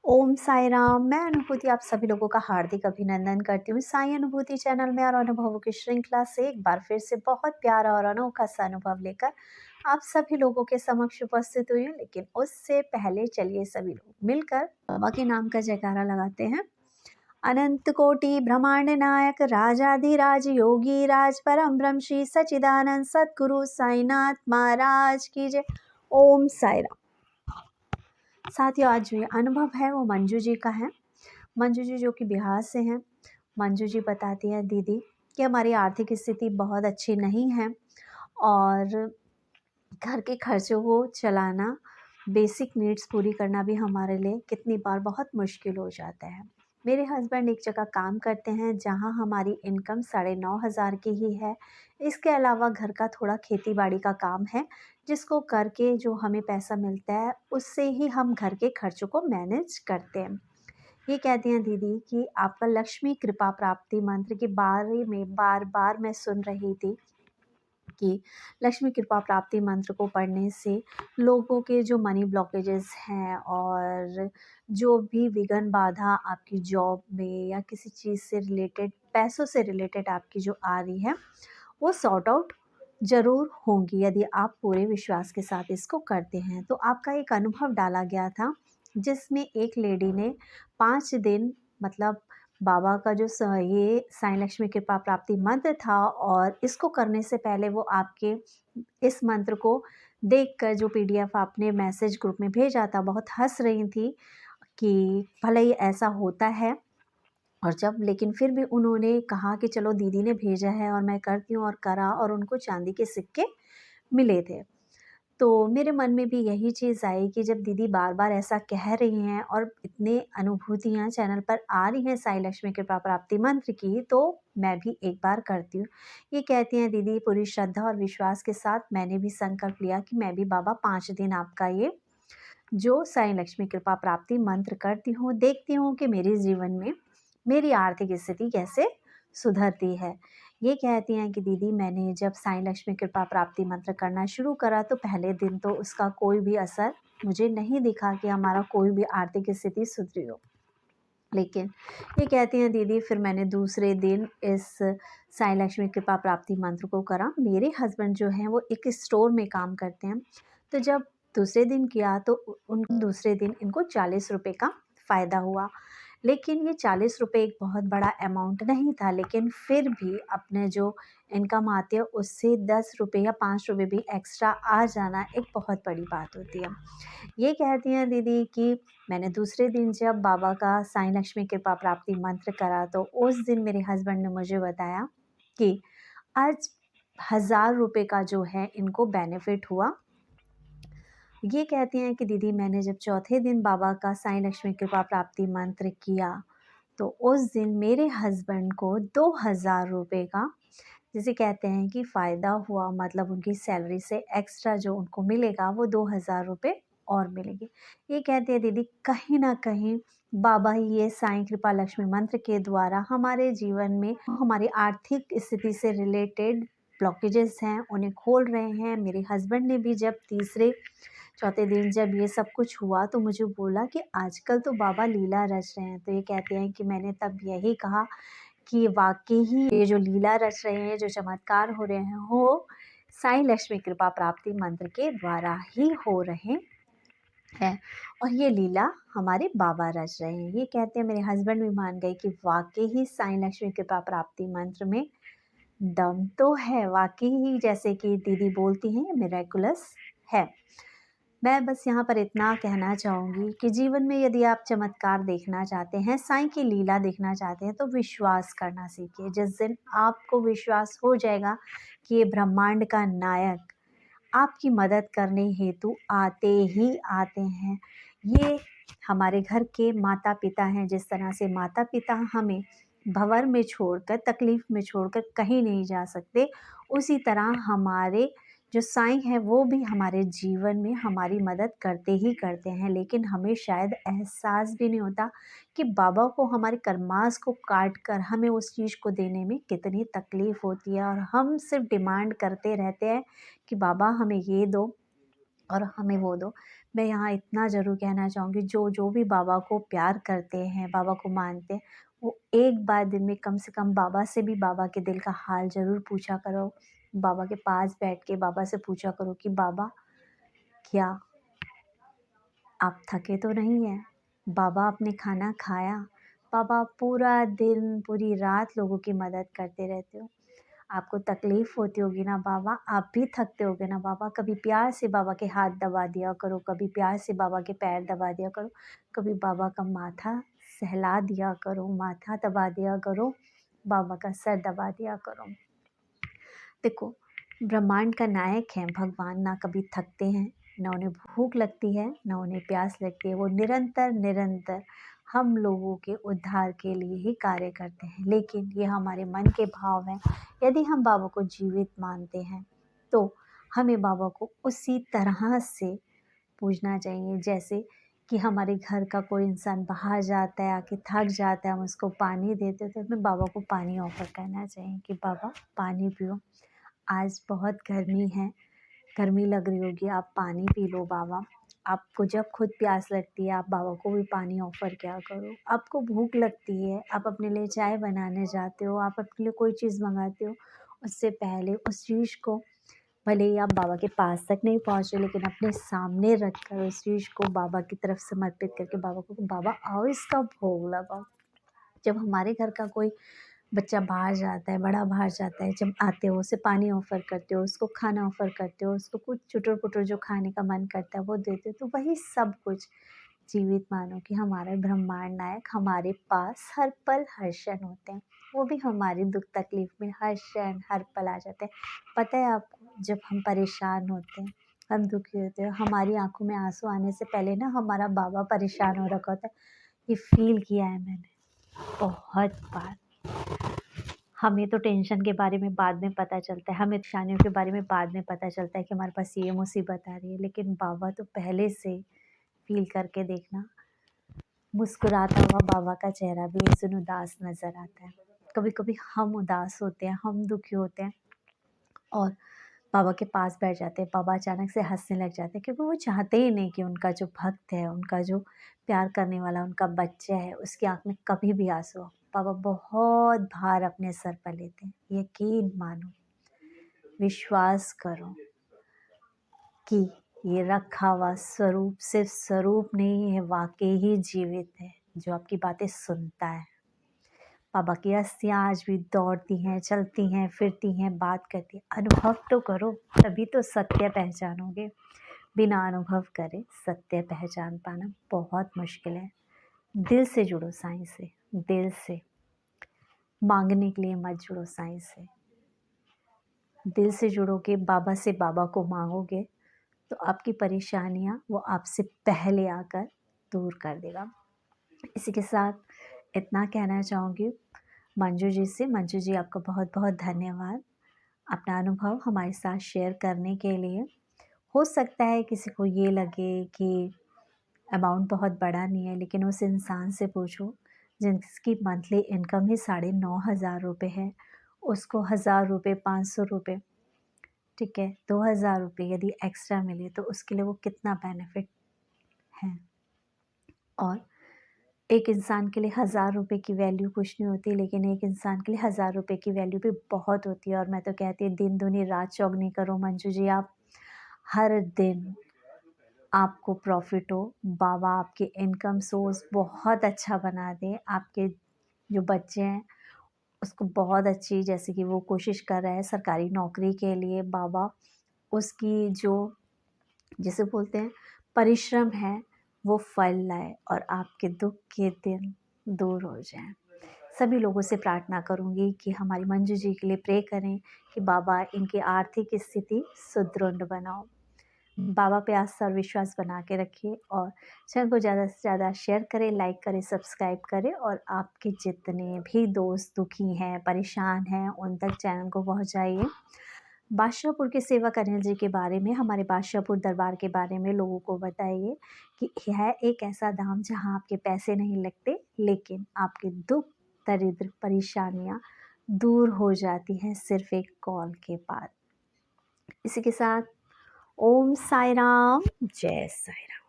ओम साई राम। मैं अनुभूति आप सभी लोगों का हार्दिक अभिनंदन करती हूँ साई अनुभूति चैनल में और अनुभवों की श्रृंखला से एक बार फिर से बहुत प्यारा और अनोखा सा अनुभव लेकर आप सभी लोगों के समक्ष उपस्थित हुई हूँ। लेकिन उससे पहले चलिए सभी लोग मिलकर बाबा के नाम का जयकारा लगाते हैं। अनंत कोटि ब्रह्मांड नायक राजाधिराज योगी राज परम ब्रह्म श्री सचिदानंद सतगुरु साईनाथ महाराज की जय। ओम साई राम। साथियों, आज जो ये अनुभव है वो मंजू जी का है। मंजू जी जो कि बिहार से हैं। मंजू जी बताती हैं, दीदी कि हमारी आर्थिक स्थिति बहुत अच्छी नहीं है और घर के खर्चों को चलाना, बेसिक नीड्स पूरी करना भी हमारे लिए कितनी बार बहुत मुश्किल हो जाता है। मेरे हस्बैंड एक जगह काम करते हैं जहां हमारी इनकम 9,500 की ही है। इसके अलावा घर का थोड़ा खेती बाड़ी का काम है जिसको करके जो हमें पैसा मिलता है उससे ही हम घर के खर्चों को मैनेज करते हैं। ये कहती हैं दीदी कि आपका लक्ष्मी कृपा प्राप्ति मंत्र के बारे में बार बार मैं सुन रही थी कि लक्ष्मी कृपा प्राप्ति मंत्र को पढ़ने से लोगों के जो मनी ब्लॉकेजेस हैं और जो भी विघ्न बाधा आपकी जॉब में या किसी चीज़ से रिलेटेड, पैसों से रिलेटेड आपकी जो आ रही है वो सॉर्ट आउट ज़रूर होंगी यदि आप पूरे विश्वास के साथ इसको करते हैं। तो आपका एक अनुभव डाला गया था जिसमें एक लेडी ने 5 दिन मतलब बाबा का जो ये साईं लक्ष्मी कृपा प्राप्ति मंत्र था और इसको करने से पहले वो आपके इस मंत्र को देखकर जो पीडीएफ आपने मैसेज ग्रुप में भेजा था बहुत हंस रही थी कि भले ही ऐसा होता है। और जब लेकिन फिर भी उन्होंने कहा कि चलो दीदी ने भेजा है और मैं करती हूँ और करा और उनको चांदी के सिक्के मिले थे। तो मेरे मन में भी यही चीज़ आई कि जब दीदी बार बार ऐसा कह रही हैं और इतने अनुभूतियाँ चैनल पर आ रही हैं साईं लक्ष्मी कृपा प्राप्ति मंत्र की, तो मैं भी एक बार करती हूँ। ये कहती हैं दीदी पूरी श्रद्धा और विश्वास के साथ मैंने भी संकल्प लिया कि मैं भी बाबा 5 दिन आपका ये जो साईं लक्ष्मी कृपा प्राप्ति मंत्र करती हूँ, देखती हूँ कि मेरे जीवन में मेरी आर्थिक स्थिति कैसे सुधरती है। ये कहती हैं कि दीदी मैंने जब साईं लक्ष्मी कृपा प्राप्ति मंत्र करना शुरू करा तो पहले दिन तो उसका कोई भी असर मुझे नहीं दिखा कि हमारा कोई भी आर्थिक स्थिति सुधरी हो। लेकिन ये कहती हैं दीदी फिर मैंने दूसरे दिन इस साईं लक्ष्मी कृपा प्राप्ति मंत्र को करा। मेरे हस्बैंड जो हैं वो एक स्टोर में काम करते हैं। तो जब दूसरे दिन किया तो उनको दूसरे दिन इनको 40 रुपये का फ़ायदा हुआ। लेकिन ये 40 रुपये एक बहुत बड़ा अमाउंट नहीं था, लेकिन फिर भी अपने जो इनकम आती है उससे 10 रुपये या 5 रुपये भी एक्स्ट्रा आ जाना एक बहुत बड़ी बात होती है। ये कहती हैं दीदी कि मैंने दूसरे दिन जब बाबा का साईं लक्ष्मी कृपा प्राप्ति मंत्र करा तो उस दिन मेरे हस्बैंड ने मुझे बताया कि आज 1000 रुपये का जो है इनको बेनिफिट हुआ। ये कहती हैं कि दीदी मैंने जब चौथे दिन बाबा का साईं लक्ष्मी कृपा प्राप्ति मंत्र किया तो उस दिन मेरे हस्बैंड को 2000 रुपये का, जिसे कहते हैं कि फ़ायदा हुआ, मतलब उनकी सैलरी से एक्स्ट्रा जो उनको मिलेगा वो 2000 रुपये और मिलेंगे। ये कहते हैं दीदी कहीं ना कहीं बाबा ही ये साईं कृपा लक्ष्मी मंत्र के द्वारा हमारे जीवन में हमारी आर्थिक स्थिति से रिलेटेड ब्लॉकेजेस हैं उन्हें खोल रहे हैं। मेरे हस्बैंड ने भी जब तीसरे चौथे दिन जब ये सब कुछ हुआ तो मुझे बोला कि आजकल तो बाबा लीला रच रहे हैं। तो ये कहते हैं कि मैंने तब यही कहा कि वाक़ई ही ये जो लीला रच रहे हैं, जो चमत्कार हो रहे हैं, वो साईं लक्ष्मी कृपा प्राप्ति मंत्र के द्वारा ही हो रहे हैं और ये लीला हमारे बाबा रच रहे हैं। ये कहते हैं मेरे हस्बैंड भी मान गए कि वाक़ई ही साईं लक्ष्मी कृपा प्राप्ति मंत्र में दम तो है, वाक़ई ही जैसे कि दीदी बोलती हैं मिरेकुलस है। मैं बस यहाँ पर इतना कहना चाहूँगी कि जीवन में यदि आप चमत्कार देखना चाहते हैं, साईं की लीला देखना चाहते हैं तो विश्वास करना सीखिए। जिस दिन आपको विश्वास हो जाएगा कि ये ब्रह्मांड का नायक आपकी मदद करने हेतु आते ही आते हैं। ये हमारे घर के माता-पिता हैं, जिस तरह से माता-पिता हमें भंवर में छोड़कर, तकलीफ़ में छोड़कर कहीं नहीं जा सकते, उसी तरह हमारे जो साईं हैं वो भी हमारे जीवन में हमारी मदद करते ही करते हैं। लेकिन हमें शायद एहसास भी नहीं होता कि बाबा को हमारे कर्मास को काट कर हमें उस चीज़ को देने में कितनी तकलीफ़ होती है और हम सिर्फ डिमांड करते रहते हैं कि बाबा हमें ये दो और हमें वो दो। मैं यहाँ इतना ज़रूर कहना चाहूँगी, जो जो भी बाबा को प्यार करते हैं, बाबा को मानते हैं, वो एक बार दिन में कम से कम बाबा से भी बाबा के दिल का हाल ज़रूर पूछा करो। बाबा के पास बैठ के बाबा से पूछा करो कि बाबा, क्या आप थके तो नहीं हैं? बाबा, आपने खाना खाया? बाबा, आप पूरा दिन पूरी रात लोगों की मदद करते रहते हो, आपको तकलीफ़ होती होगी ना बाबा, आप भी थकते होगे ना बाबा, कभी प्यार से बाबा के हाथ दबा दिया करो, कभी प्यार से बाबा के पैर दबा दिया करो, कभी बाबा का माथा सहला दिया करो, माथा दबा दिया करो, बाबा का सर दबा दिया करो। देखो, ब्रह्मांड का नायक हैं भगवान, ना कभी थकते हैं, ना उन्हें भूख लगती है, ना उन्हें प्यास लगती है। वो निरंतर निरंतर हम लोगों के उद्धार के लिए ही कार्य करते हैं। लेकिन ये हमारे मन के भाव हैं। यदि हम बाबा को जीवित मानते हैं तो हमें बाबा को उसी तरह से पूजना चाहिए, जैसे कि हमारे घर का कोई इंसान बाहर जाता है, आके थक जाता है, हम उसको पानी देते हैं, तो हमें बाबा को पानी ऑफ़र करना चाहिए कि बाबा, पानी पियो। आज बहुत गर्मी है, गर्मी लग रही होगी, आप पानी पी लो बाबा। आपको जब खुद प्यास लगती है, आप बाबा को भी पानी ऑफ़र किया करो। आपको भूख लगती है, आप अपने लिए चाय बनाने जाते हो, आप अपने लिए कोई चीज़ मँगाते हो, उससे पहले उस चीज़ को, भले ही आप बाबा के पास तक नहीं पहुँचे, लेकिन अपने सामने रख कर उस चीज़ को बाबा की तरफ समर्पित करके बाबा को, बाबा आओ इसका भोग लगाओ। जब हमारे घर का कोई बच्चा बाहर जाता है, बड़ा बाहर जाता है, जब आते हो उसे पानी ऑफ़र करते हो, उसको खाना ऑफ़र करते हो, उसको कुछ चुटर-पुटर जो खाने का मन करता है वो देते हो, तो वही सब कुछ जीवित मानो कि हमारा ब्रह्मांड नायक हमारे पास हर पल हर क्षण होते हैं। वो भी हमारी दुख तकलीफ़ में हर क्षण हर पल आ जाते हैं। पता है आपको, जब हम परेशान होते हैं, हम दुखी होते हैं, हमारी आँखों में आँसू आने से पहले ना हमारा बाबा परेशान हो रखा होता है। ये फ़ील किया है मैंने बहुत बार। हमें तो टेंशन के बारे में बाद में पता चलता है, हमें परेशानियों के बारे में बाद में पता चलता है कि हमारे पास ये मुसीबत आ रही है, लेकिन बाबा तो पहले से फ़ील करके देखना, मुस्कुराता हुआ बाबा का चेहरा भी उस दिन उदास नज़र आता है। कभी-कभी हम उदास होते हैं, हम दुखी होते हैं और बाबा के पास बैठ जाते हैं, बाबा अचानक से हँसने लग जाते हैं, क्योंकि वो चाहते ही नहीं कि उनका जो भक्त है, उनका जो प्यार करने वाला उनका बच्चा है, उसकी आँख में कभी भी आँसू हो। बाबा बहुत भार अपने सर पर लेते हैं। यकीन मानो, विश्वास करो कि ये रखा हुआ स्वरूप सिर्फ स्वरूप नहीं है, वाक़ई ही जीवित है, जो आपकी बातें सुनता है। बाबा की अस्थियाँ आज भी दौड़ती हैं, चलती हैं, फिरती हैं, बात करती हैं। अनुभव तो करो, तभी तो सत्य पहचानोगे। बिना अनुभव करे सत्य पहचान पाना बहुत मुश्किल है। दिल से जुड़ो साईं से, दिल से। माँगने के लिए मत जुड़ो साईं से। दिल से जुड़ोगे, बाबा से बाबा को माँगोगे, तो आपकी परेशानियाँ वो आपसे पहले आकर दूर कर देगा। इसी के साथ इतना कहना चाहूँगी मंजू जी से। मंजू जी, आपका बहुत बहुत धन्यवाद अपना अनुभव हमारे साथ शेयर करने के लिए। हो सकता है किसी को ये लगे कि अमाउंट बहुत बड़ा नहीं है, लेकिन उस इंसान से पूछो जिसकी मंथली इनकम ही 9,500 रुपये है, उसको 1,000 रुपये, 500 रुपये, ठीक है, 2,000 रुपये यदि एक्स्ट्रा मिले तो उसके लिए वो कितना बेनिफिट है। और एक इंसान के लिए 1,000 रुपये की वैल्यू कुछ नहीं होती, लेकिन एक इंसान के लिए 1,000 रुपये की वैल्यू भी बहुत होती है। और मैं तो कहती हूँ, दिन दूनी रात चौगनी करो मंजू जी, आप हर दिन आपको प्रॉफिट हो, बाबा आपकी इनकम सोर्स बहुत अच्छा बना दें। आपके जो बच्चे हैं उसको बहुत अच्छी, जैसे कि वो कोशिश कर रहा है सरकारी नौकरी के लिए, बाबा उसकी जो, जिसे बोलते हैं, परिश्रम है वो फल लाए और आपके दुख के दिन दूर हो जाएं। सभी लोगों से प्रार्थना करूंगी कि हमारी मंजू जी के लिए प्रे करें कि बाबा इनकी आर्थिक स्थिति सुदृढ़ बनाओ। बाबा पे आस्था और विश्वास बना के रखिए और चैनल को ज़्यादा से ज़्यादा शेयर करें, लाइक करें, सब्सक्राइब करें और आपके जितने भी दोस्त दुखी हैं, परेशान हैं, उन तक चैनल को पहुंचाइए। बादशाहपुर के सेवक अनिल जी के बारे में, हमारे बादशाहपुर दरबार के बारे में लोगों को बताइए कि यह एक ऐसा धाम जहां आपके पैसे नहीं लगते, लेकिन आपके दुख, दरिद्र, परेशानियां दूर हो जाती हैं सिर्फ एक कॉल के बाद। इसी के साथ ओम साई राम, जय साई राम।